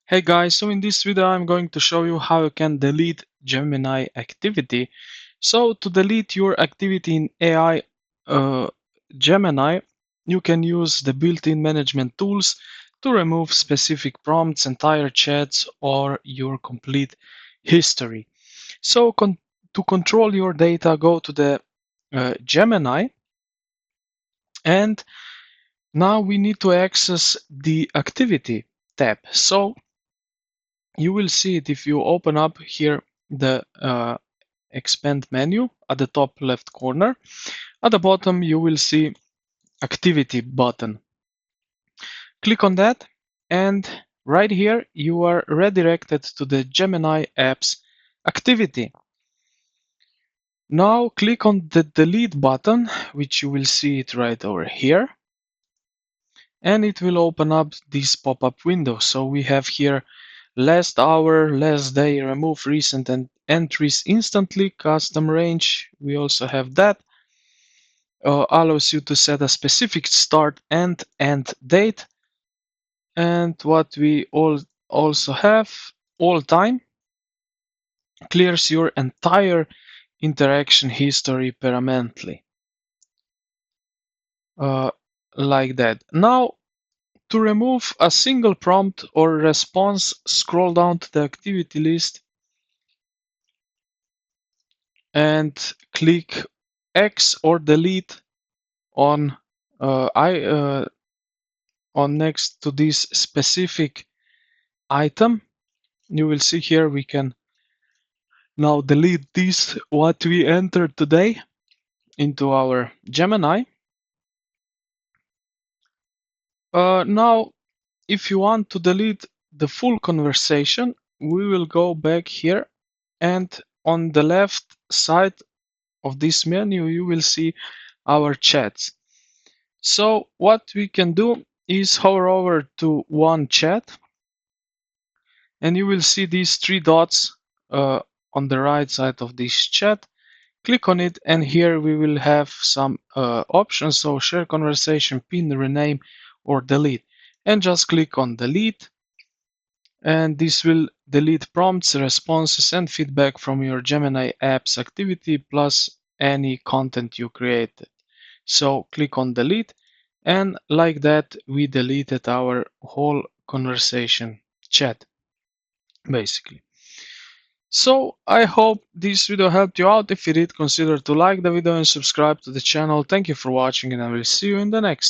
Hey guys, so in this video I'm going to show you how you can delete Gemini activity. So to delete your activity in AI Gemini, you can use the built-in management tools to remove specific prompts, entire chats, or your complete history. So to control your data, go to the Gemini, and now we need to access the activity tab. So you will see it if you open up here the expand menu at the top left corner. At the bottom you will see activity button. Click on that, and right here you are redirected to the Gemini apps activity. Now click on the delete button, which you will see it right over here, and it will open up this pop-up window. So we have here last hour, last day, remove recent entries instantly, custom range. We also have that. Allows you to set a specific start and end date. And what we also have, all time, clears your entire interaction history permanently. Uh, like that. Now, to remove a single prompt or response, scroll down to the activity list and click X or delete on on next to this specific item. You will see here we can now delete this what we entered today into our Gemini. Now, if you want to delete the full conversation, we will go back here, and on the left side of this menu you will see our chats. So what we can do is hover over to one chat, and you will see these three dots on the right side of this chat. Click on it, and here we will have some options. So share conversation, pin, rename, or delete. And just click on delete, and this will delete prompts, responses, and feedback from your Gemini apps activity plus any content you created. So click on delete, and like that we deleted our whole conversation chat basically. So I hope this video helped you out. If it did, consider to like the video and subscribe to the channel. Thank you for watching, and I will see you in the next.